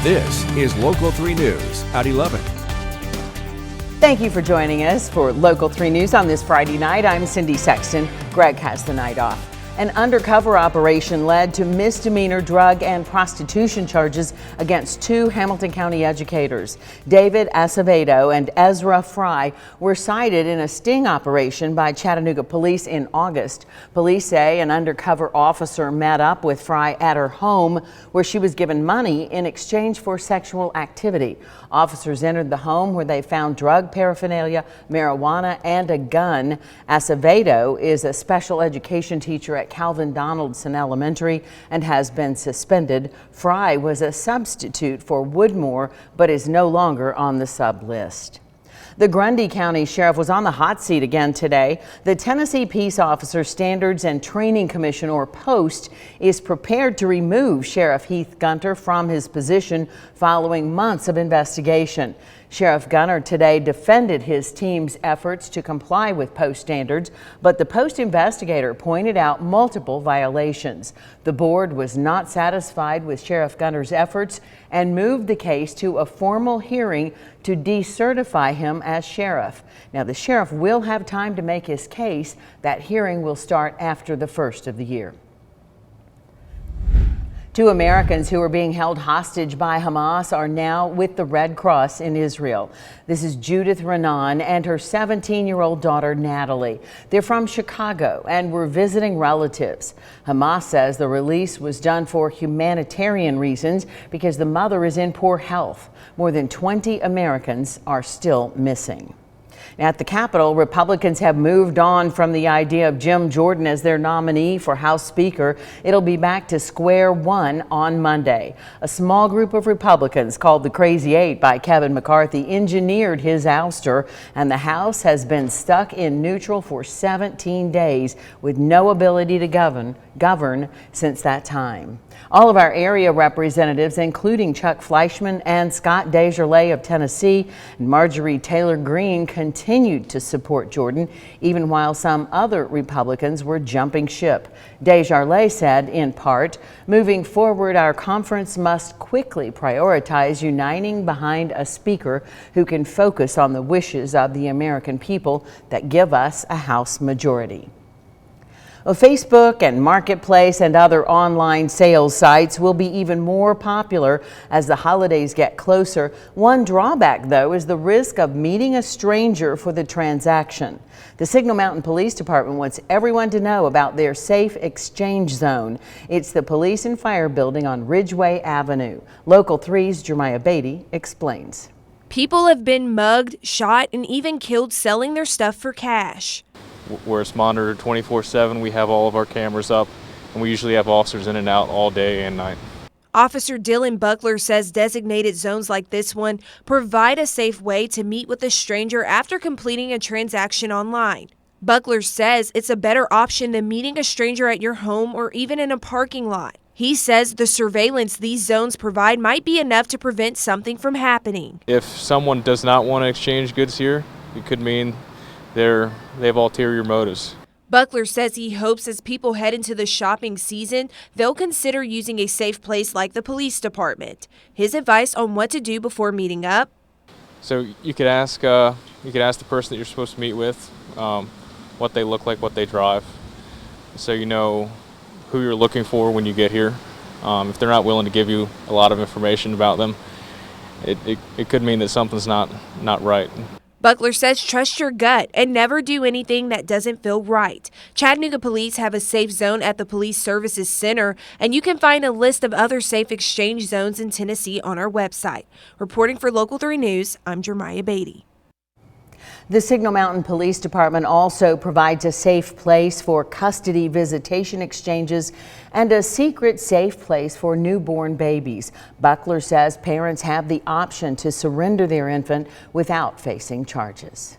This is Local 3 News at 11. Thank you for joining us for Local 3 News on this Friday night. I'm Cindy Sexton. Greg has the night off. An undercover operation led to misdemeanor drug and prostitution charges against two Hamilton County educators. David Acevedo and Ezra Fry were cited in a sting operation by Chattanooga police in August. Police say an undercover officer met up with Fry at her home where she was given money in exchange for sexual activity. Officers entered the home where they found drug paraphernalia, marijuana, and a gun. Acevedo is a special education teacher at Calvin Donaldson Elementary and has been suspended. Fry was a substitute for Woodmore but is no longer on the sub list. The Grundy County Sheriff was on the hot seat again today. The Tennessee Peace Officer Standards and Training Commission, or POST, is prepared to remove Sheriff Heath Gunter from his position following months of investigation. Sheriff Gunter today defended his team's efforts to comply with POST standards, but the POST investigator pointed out multiple violations. The board was not satisfied with Sheriff Gunter's efforts and moved the case to a formal hearing to decertify him as sheriff. Now, the sheriff will have time to make his case. That hearing will start after the first of the year. Two Americans who are being held hostage by Hamas are now with the Red Cross in Israel. This is Judith Renan and her 17-year-old daughter, Natalie. They're from Chicago and were visiting relatives. Hamas says the release was done for humanitarian reasons because the mother is in poor health. More than 20 Americans are still missing. At the Capitol, Republicans have moved on from the idea of Jim Jordan as their nominee for House Speaker. It'll be back to square one on Monday. A small group of Republicans, called the Crazy Eight by Kevin McCarthy, engineered his ouster, and the House has been stuck in neutral for 17 days with no ability to govern since that time. All of our area representatives, including Chuck Fleischman and Scott Desjardins of Tennessee and Marjorie Taylor Greene, continued to support Jordan, even while some other Republicans were jumping ship. Desjardins said, in part, moving forward, our conference must quickly prioritize uniting behind a speaker who can focus on the wishes of the American people that give us a House majority. Well, Facebook and Marketplace and other online sales sites will be even more popular as the holidays get closer. One drawback, though, is the risk of meeting a stranger for the transaction. The Signal Mountain Police Department wants everyone to know about their safe exchange zone. It's the Police and Fire Building on Ridgeway Avenue. Local 3's Jeremiah Beatty explains. People have been mugged, shot, and even killed selling their stuff for cash. Where it's monitored 24/7, we have all of our cameras up, and we usually have officers in and out all day and night. Officer Dylan Buckler says designated zones like this one provide a safe way to meet with a stranger after completing a transaction online. Buckler says it's a better option than meeting a stranger at your home or even in a parking lot. He says the surveillance these zones provide might be enough to prevent something from happening. If someone does not want to exchange goods here, it could mean they have ulterior motives. Buckler says he hopes as people head into the shopping season, they'll consider using a safe place like the police department. His advice on what to do before meeting up: So you could ask the person that you're supposed to meet with what they look like, what they drive, so you know who you're looking for when you get here. If they're not willing to give you a lot of information about them, it could mean that something's not right. Buckler says trust your gut and never do anything that doesn't feel right. Chattanooga police have a safe zone at the Police Services Center, and you can find a list of other safe exchange zones in Tennessee on our website. Reporting for Local 3 News, I'm Jeremiah Beatty. The Signal Mountain Police Department also provides a safe place for custody visitation exchanges and a secret safe place for newborn babies. Buckler says parents have the option to surrender their infant without facing charges.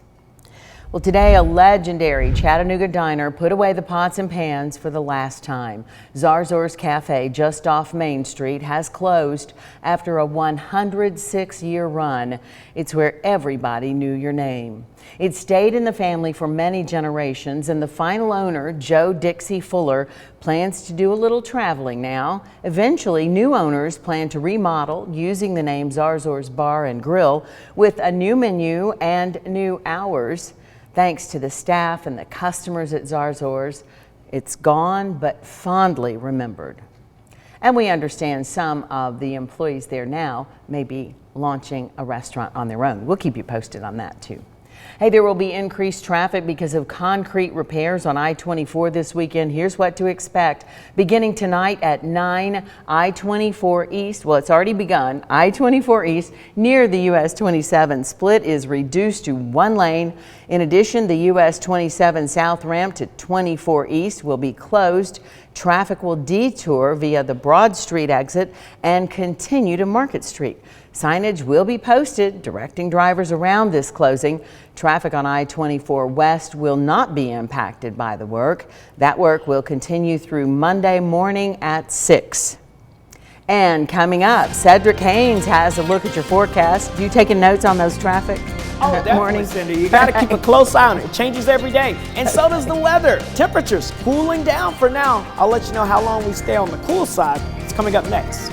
Well, today, a legendary Chattanooga diner put away the pots and pans for the last time. Zarzor's Cafe, just off Main Street, has closed after a 106-year run. It's where everybody knew your name. It stayed in the family for many generations, and the final owner, Joe Dixie Fuller, plans to do a little traveling now. Eventually, new owners plan to remodel using the name Zarzor's Bar and Grill with a new menu and new hours. Thanks to the staff and the customers at Zarzor's, it's gone but fondly remembered. And we understand some of the employees there now may be launching a restaurant on their own. We'll keep you posted on that too. Hey, there will be increased traffic because of concrete repairs on I-24 this weekend. Here's what to expect. Beginning tonight at 9, I-24 East, well, it's already begun, I-24 East near the US 27 split is reduced to one lane. In addition, the US 27 South ramp to 24 East will be closed. Traffic will detour via the Broad Street exit and continue to Market Street. Signage will be posted directing drivers around this closing. Traffic on I-24 West will not be impacted by the work. That work will continue through Monday morning at 6. And coming up, Cedric Haynes has a look at your forecast. You taking notes on those traffic? Oh, definitely, Cindy. You got to keep a close eye on it. It changes every day. And so does the weather. Temperatures cooling down for now. I'll let you know how long we stay on the cool side. It's coming up next.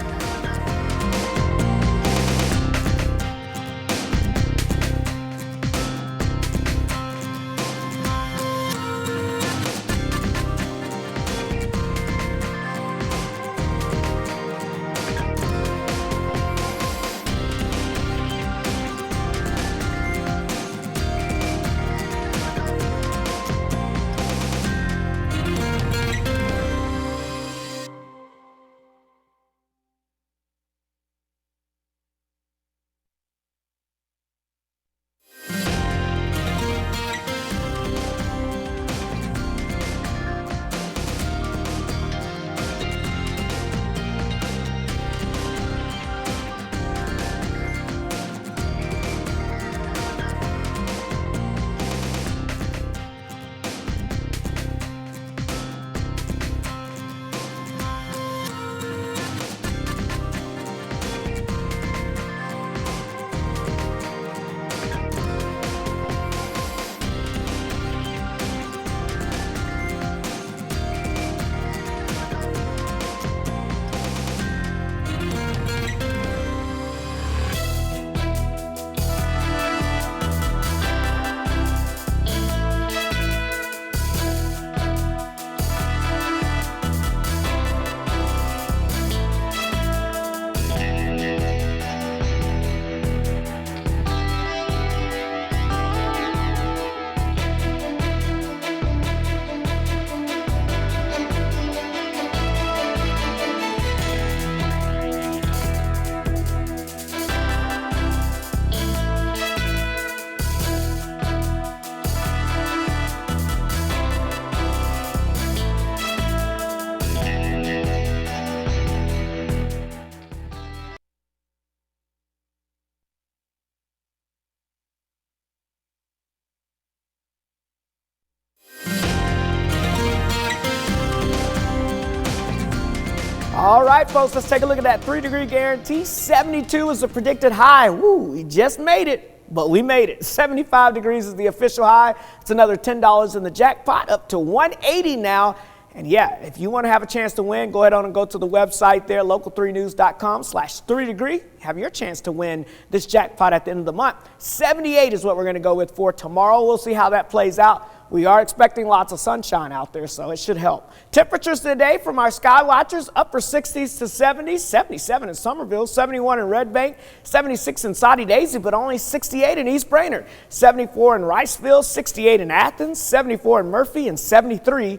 All right, folks, let's take a look at that 3-degree guarantee. 72 is the predicted high. Woo, we just made it, but we made it. 75 degrees is the official high. It's another $10 in the jackpot, up to 180 now. And yeah, if you want to have a chance to win, go ahead on and go to the website there, local3news.com/3degree. Have your chance to win this jackpot at the end of the month. 78 is what we're going to go with for tomorrow. We'll see how that plays out. We are expecting lots of sunshine out there, so it should help. Temperatures today from our sky watchers, upper 60s to 70s, 77 in Somerville, 71 in Red Bank, 76 in Soddy Daisy, but only 68 in East Brainerd, 74 in Riceville, 68 in Athens, 74 in Murphy, and 73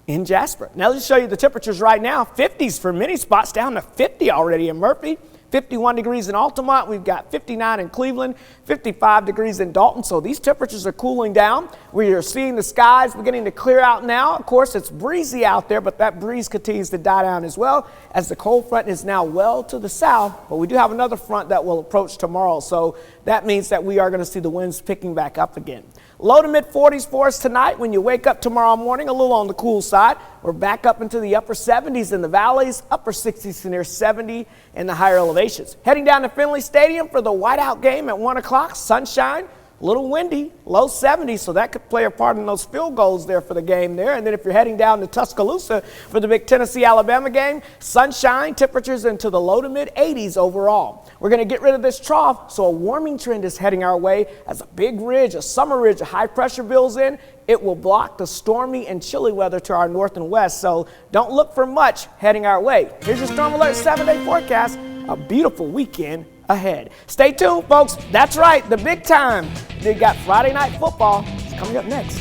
in Jasper. Now let's show you the temperatures right now. 50s for many spots, down to 50 already in Murphy. 51 degrees in Altamont. We've got 59 in Cleveland, 55 degrees in Dalton. So these temperatures are cooling down. We are seeing the skies beginning to clear out now. Of course, it's breezy out there, but that breeze continues to die down as well as the cold front is now well to the south. But we do have another front that will approach tomorrow. So that means that we are going to see the winds picking back up again. Low to mid 40s for us tonight. When you wake up tomorrow morning, a little on the cool side. We're back up into the upper 70s in the valleys, upper 60s to near 70 in the higher elevations. Heading down to Finley Stadium for the whiteout game at 1 o'clock. Sunshine. A little windy, low 70s, so that could play a part in those field goals there for the game there. And then if you're heading down to Tuscaloosa for the big Tennessee-Alabama game, sunshine, temperatures into the low to mid 80s overall. We're going to get rid of this trough, so a warming trend is heading our way as a big ridge, a summer ridge, a high pressure builds in. It will block the stormy and chilly weather to our north and west, so don't look for much heading our way. Here's your Storm Alert 7-day forecast. A beautiful weekend ahead. Stay tuned, folks. That's right, the big time. They got Friday Night Football. It's coming up next.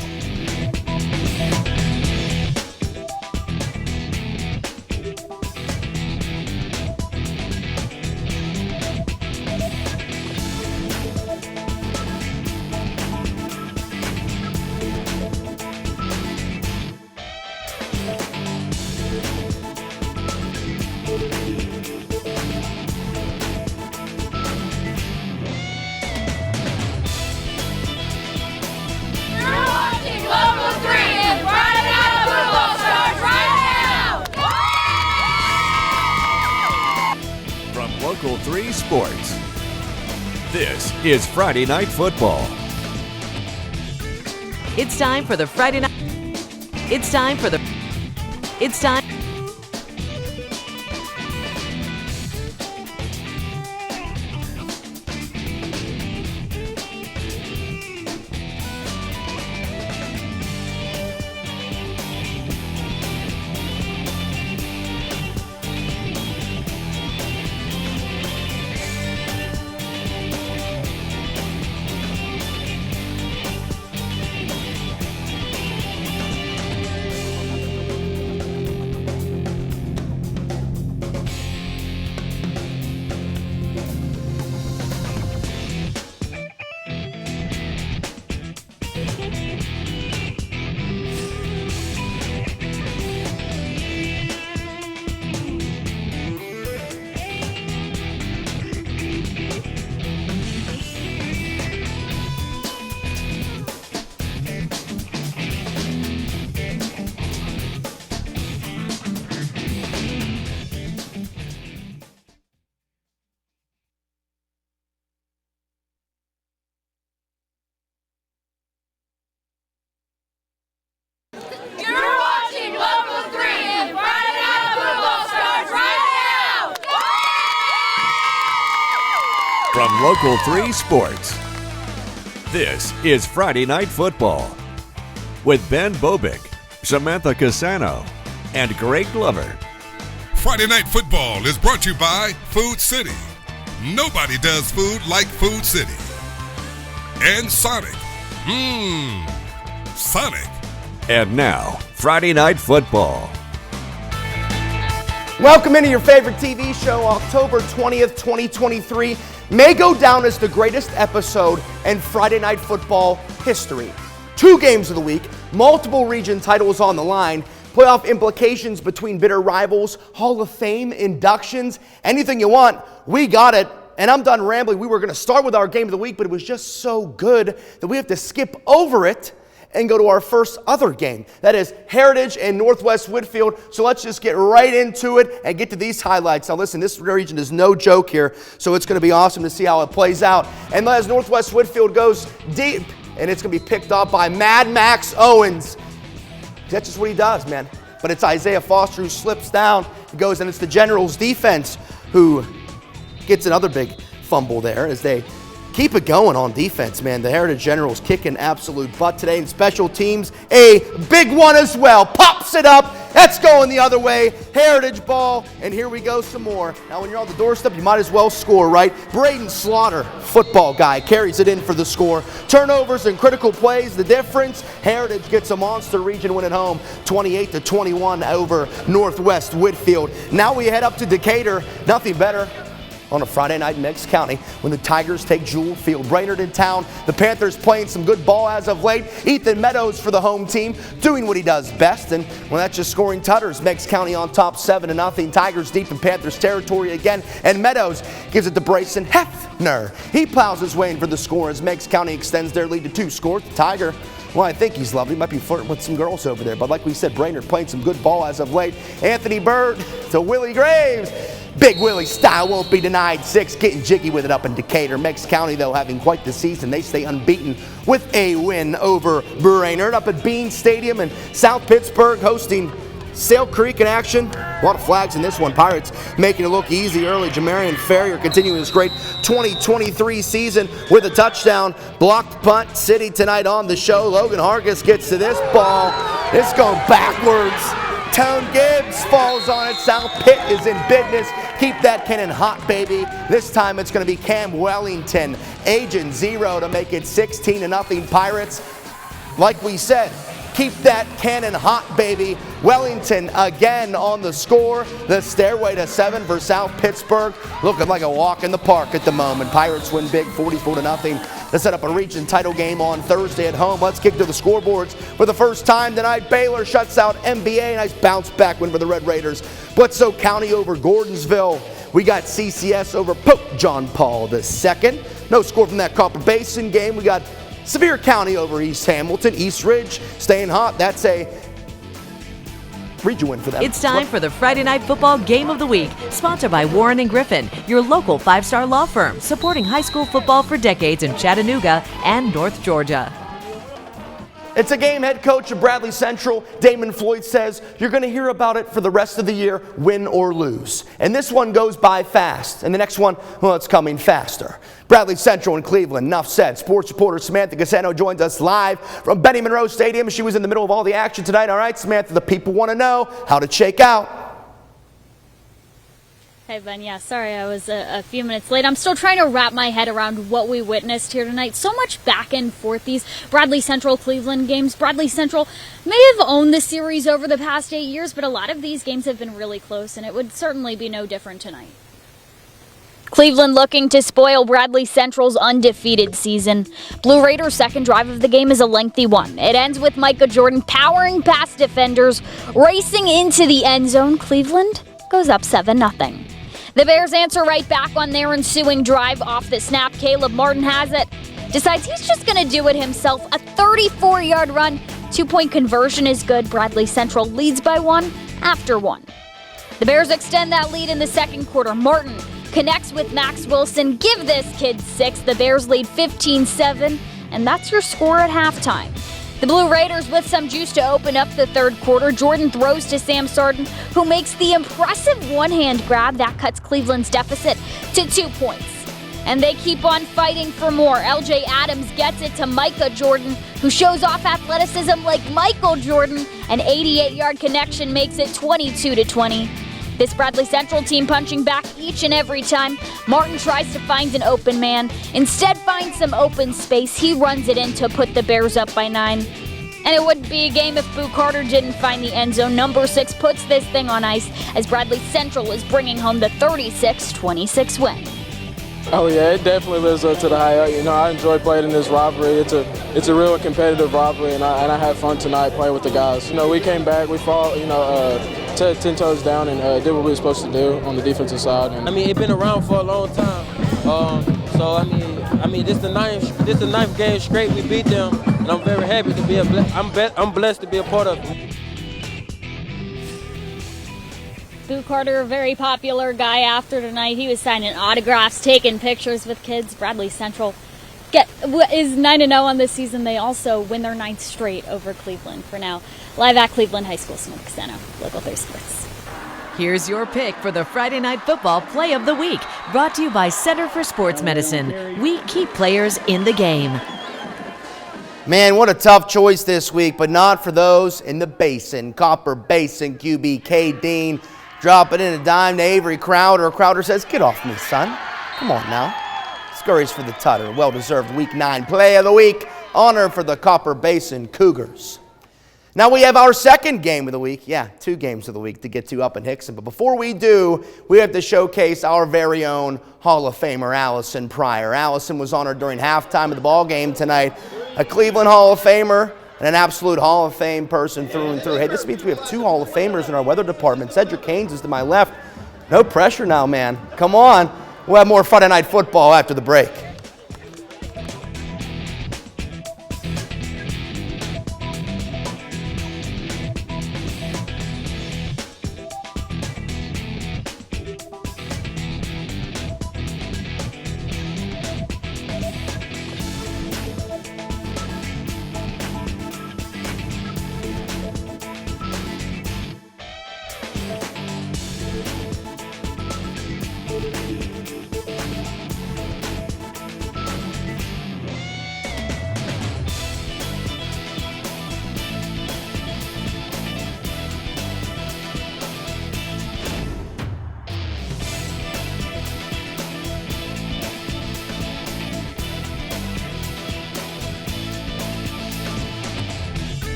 Local 3 Sports. This is Friday Night Football. It's time for the Friday night. It's time. From Local 3 Sports, this is Friday Night Football with Ben Bobick, Samantha Casano, and Greg Glover. Friday Night Football is brought to you by Food City. Nobody does food like Food City. And Sonic. Sonic. And now, Friday Night Football. Welcome into your favorite TV show. October 20th, 2023 may go down as the greatest episode in Friday Night Football history. 2 games of the week, multiple region titles on the line, playoff implications between bitter rivals, Hall of Fame inductions, anything you want, we got it. And I'm done rambling. We were going to start with our game of the week, but it was just so good that we have to skip over it and go to our first other game. That is Heritage and Northwest Whitfield. So let's just get right into it and get to these highlights. Now listen, this region is no joke here, so it's going to be awesome to see how it plays out. And as Northwest Whitfield goes deep, and it's going to be picked up by Mad Max Owens. That's just what he does, man. But it's Isaiah Foster who slips down, goes, and it's the Generals defense who gets another big fumble there as they keep it going on defense, man. The Heritage Generals kicking absolute butt today. And special teams, a big one as well. Pops it up. That's going the other way. Heritage ball. And here we go some more. Now, when you're on the doorstep, you might as well score, right? Braden Slaughter, football guy, carries it in for the score. Turnovers and critical plays, the difference. Heritage gets a monster region win at home, 28-21 over Northwest Whitfield. Now we head up to Decatur. Nothing better. on a Friday night in Meigs County when the Tigers take Jewel Field. Brainerd in town. The Panthers playing some good ball as of late. Ethan Meadows for the home team doing what he does best. And well, that's just scoring tutters. Meigs County on top 7-0. Tigers deep in Panthers territory again. And Meadows gives it to Bryson Hefner. He plows his way in for the score as Meigs County extends their lead to 2 scores. The Tiger, well, I think he's lovely. He might be flirting with some girls over there. But like we said, Brainerd playing some good ball as of late. Anthony Bird to Willie Graves. Big Willie style won't be denied. 6 getting jiggy with it up in Decatur. Meigs County, though, having quite the season. They stay unbeaten with a win over Brainerd up at Bean Stadium in South Pittsburgh, hosting Sale Creek in action. A lot of flags in this one. Pirates making it look easy early. Jamarian Ferrier continuing his great 2023 season with a touchdown. Blocked punt. City tonight on the show. Logan Hargis gets to this ball. It's going backwards. Tone Gibbs falls on it. South Pitt is in business. Keep that cannon hot, baby. This time it's going to be Cam Wellington. Agent 0 to make it 16-0 Pirates. Like we said, keep that cannon hot, baby. Wellington again on the score. The stairway to 7 for South Pittsburgh. Looking like a walk in the park at the moment. Pirates win big, 44-0. To set up a region title game on Thursday at home. Let's kick to the scoreboards. For the first time tonight, Baylor shuts out MBA. Nice bounce back win for the Red Raiders. Bledsoe County over Gordonsville. We got CCS over Pope John Paul II. No score from that Copper Basin game. We got Sevier County over East Hamilton. East Ridge staying hot. That's a region win for them. It's time for the Friday Night Football Game of the Week, sponsored by Warren & Griffin, your local 5-star law firm, supporting high school football for decades in Chattanooga and North Georgia. It's a game head coach of Bradley Central, Damon Floyd, says you're going to hear about it for the rest of the year, win or lose. And this one goes by fast. And the next one, well, it's coming faster. Bradley Central in Cleveland, enough said. Sports reporter Samantha Casano joins us live from Benny Monroe Stadium. She was in the middle of all the action tonight. All right, Samantha, the people want to know how to shake out. Hey, Ben. Yeah, sorry I was a few minutes late. I'm still trying to wrap my head around what we witnessed here tonight. So much back and forth, these Bradley Central Cleveland games. Bradley Central may have owned the series over the past 8 years, but a lot of these games have been really close, and it would certainly be no different tonight. Cleveland looking to spoil Bradley Central's undefeated season. Blue Raiders' second drive of the game is a lengthy one. It ends with Micah Jordan powering past defenders, racing into the end zone. Cleveland goes up 7-0. The Bears answer right back on their ensuing drive. Off the snap, Caleb Martin has it. Decides he's just going to do it himself. A 34-yard run. 2-point conversion is good. Bradley Central leads by 1 after 1. The Bears extend that lead in the second quarter. Martin connects with Max Wilson. Give this kid 6. The Bears lead 15-7, and that's your score at halftime. The Blue Raiders with some juice to open up the third quarter. Jordan throws to Sam Sarden, who makes the impressive one-hand grab. That cuts Cleveland's deficit to 2 points. And they keep on fighting for more. LJ Adams gets it to Micah Jordan, who shows off athleticism like Michael Jordan. An 88-yard connection makes it 22-20. This Bradley Central team punching back each and every time. Martin tries to find an open man. Instead finds some open space. He runs it in to put the Bears up by 9. And it wouldn't be a game if Boo Carter didn't find the end zone. Number 6 puts this thing on ice as Bradley Central is bringing home the 36-26 win. Oh yeah, it definitely lives up to the hype. You know, I enjoy playing in this rivalry. It's a real competitive rivalry, and I had fun tonight playing with the guys. You know, we came back, we fought, 10 toes down, and did what we were supposed to do on the defensive side. And I mean, it's been around for a long time. So I mean, this the ninth game straight we beat them, and I'm very happy to be I'm blessed to be a part of it. Boo Carter, a very popular guy after tonight. He was signing autographs, taking pictures with kids. Bradley Central is 9-0 on this season. They also win their 9th straight over Cleveland for now. Live at Cleveland High School, Samantha Casano, Local 3 Sports. Here's your pick for the Friday Night Football Play of the Week, brought to you by Center for Sports Medicine. We keep players in the game. Man, what a tough choice this week, but not for those in the Basin. Copper Basin QB K. Dean dropping in a dime to Avery Crowder. Crowder says, "Get off me, son. Come on now." Scurries for the Tutter. Well-deserved Week 9 Play of the Week. Honor for the Copper Basin Cougars. Now we have our second game of the week. Yeah, 2 games of the week to get to up in Hickson. But before we do, we have to showcase our very own Hall of Famer, Allison Pryor. Allison was honored during halftime of the ball game tonight. A Cleveland Hall of Famer and an absolute Hall of Fame person through and through. Hey, this means we have 2 Hall of Famers in our weather department. Cedric Haynes is to my left. No pressure now, man. Come on. We'll have more Friday Night Football after the break.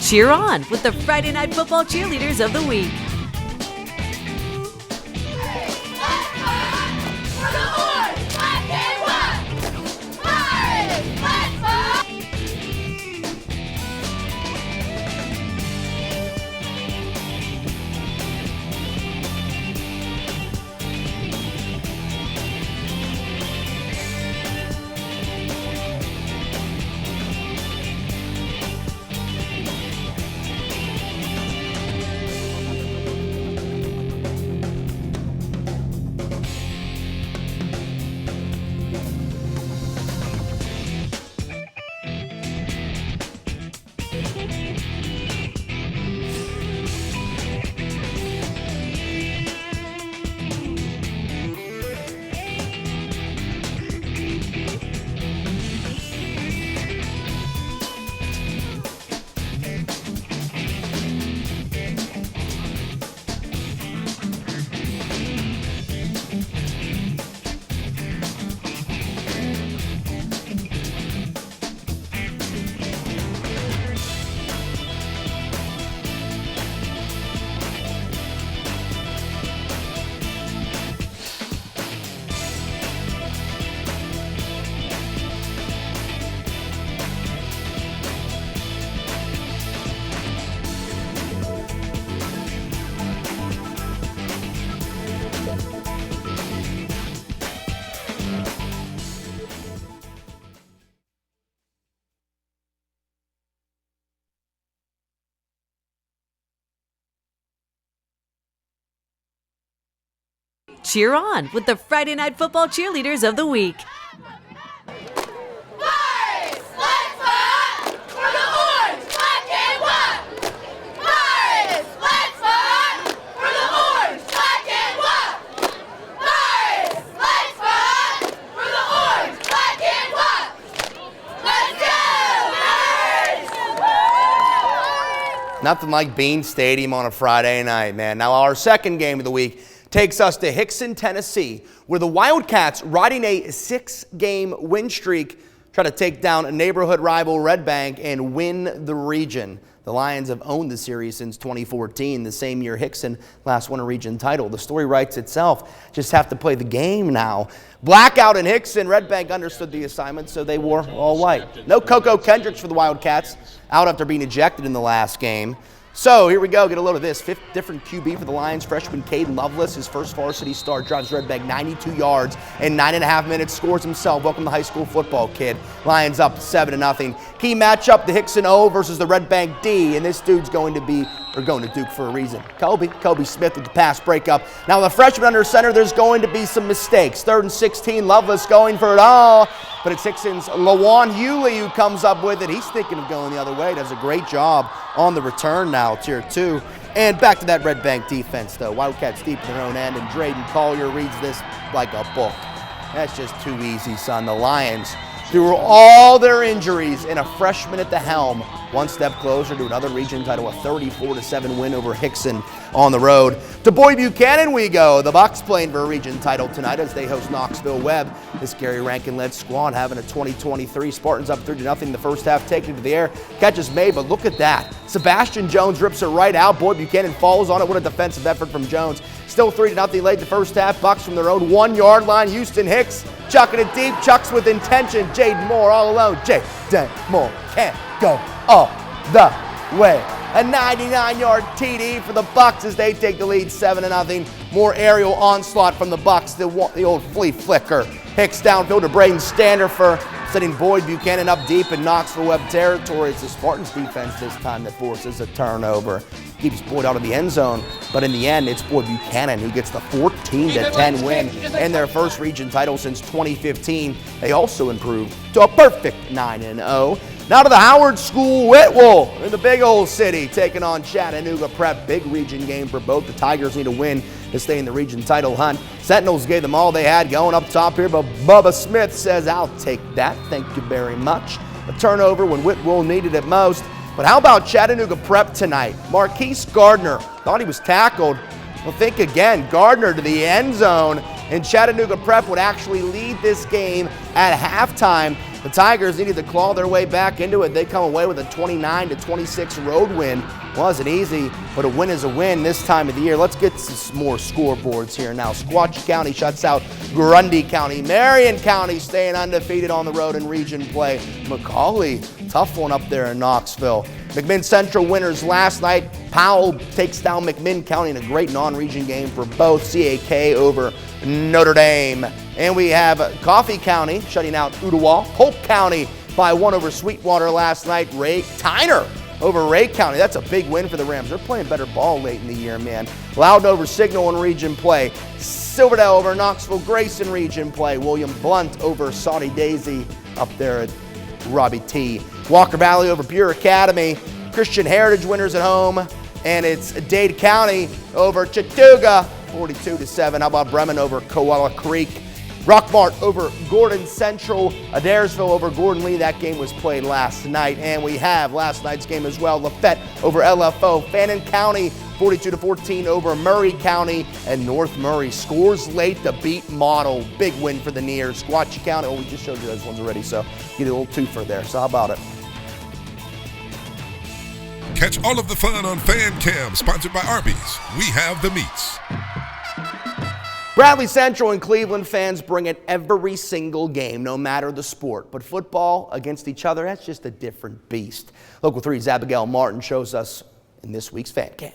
Cheer on with the Friday Night Football Cheerleaders of the Week. Cheer on with the Friday Night Football Cheerleaders of the Week. Nothing like Bean Stadium on a Friday night, man. Now our second game of the week takes us to Hickson, Tennessee, where the Wildcats, riding a 6-game win streak, try to take down a neighborhood rival Red Bank and win the region. The Lions have owned the series since 2014, the same year Hickson last won a region title. The story writes itself. Just have to play the game now. Blackout in Hickson. Red Bank understood the assignment, so they wore all white. No Coco Kendricks for the Wildcats, out after being ejected in the last game. So here we go, get a load of this. 5th different QB for the Lions, freshman Caden Lovelace. His first varsity start, drives Red Bank 92 yards in 9.5 minutes, scores himself. Welcome to high school football, kid. Lions up 7-0. Key matchup, the Hickson O versus the Red Bank D, and this dude's going to Duke for a reason. Kobe Smith with the pass breakup. Now the freshman under center, there's going to be some mistakes. 3rd and 16, Lovelace going for it all, but it's Hickson's Lawan Hewley who comes up with it. He's thinking of going the other way. Does a great job on the return now, tier 2. And back to that Red Bank defense, though. Wildcats deep in their own end, and Drayden Collier reads this like a book. That's just too easy, son. The Lions through all their injuries and a freshman at the helm, one step closer to another region title, a 34-7 win over Hickson on the road. To Boyd Buchanan we go. The Bucks playing for a region title tonight as they host Knoxville Webb. This Gary Rankin-led squad having a 20-23. Spartans up 3-0 in the first half, taking it to the air. Catch is made, but look at that. Sebastian Jones rips it right out. Boyd Buchanan falls on it. What a defensive effort from Jones. Still 3-0 late the first half. Bucks from their own 1 yard line. Houston Hicks chucking it deep. Chucks with intention. Jaden Moore all alone. Jaden Moore can't go all the way. A 99-yard TD for the Bucks as they take the lead 7-0. More aerial onslaught from the Bucks. The old flea flicker. Hicks downfield to Braden Standerfer, sending Boyd Buchanan up deep in Knoxville Webb territory. It's the Spartans defense this time that forces a turnover. Keeps Boyd out of the end zone, but in the end, it's Boyd Buchanan who gets the 14-10 win and their first region title since 2015. They also improved to a perfect 9-0. Now to the Howard School Whitwell in the big old city, taking on Chattanooga Prep. Big region game for both. The Tigers need a win to stay in the region title hunt. Sentinels gave them all they had going up top here, but Bubba Smith says, I'll take that, thank you very much. A turnover when Whitwell needed it most. But how about Chattanooga Prep tonight? Marquise Gardner thought he was tackled. Well, think again. Gardner to the end zone, and Chattanooga Prep would actually lead this game at halftime. The Tigers needed to claw their way back into it. They come away with a 29-26 road win. Wasn't easy, but a win is a win this time of the year. Let's get some more scoreboards here now. Squatch County shuts out Grundy County. Marion County staying undefeated on the road in region play. McCauley, tough one up there in Knoxville. McMinn Central winners last night. Powell takes down McMinn County in a great non-region game for both. CAK over Notre Dame. And we have Coffee County shutting out Ottawa. Polk County by 1 over Sweetwater last night. Ray Tyner over Ray County. That's a big win for the Rams. They're playing better ball late in the year, man. Loudon over Signal in region play. Silverdale over Knoxville Grace in region play. William Blunt over Saudi Daisy up there at Robbie T. Walker Valley over Buer Academy. Christian Heritage winners at home. And it's Dade County over Chattooga, 42-7. How about Bremen over Koala Creek? Rockmart over Gordon Central. Adairsville over Gordon Lee. That game was played last night. And we have last night's game as well. Lafette over LFO. Fannin County 42-14 over Murray County. And North Murray scores late to beat Model. Big win for the Nears. Squatchy County. Oh, we just showed you those ones already, so get a little twofer there. So how about it? Catch all of the fun on Fan Cam, sponsored by Arby's. We have the meats. Bradley Central and Cleveland fans bring it every single game, no matter the sport. But football against each other, that's just a different beast. Local 3's Abigail Martin shows us in this week's Fan Cam.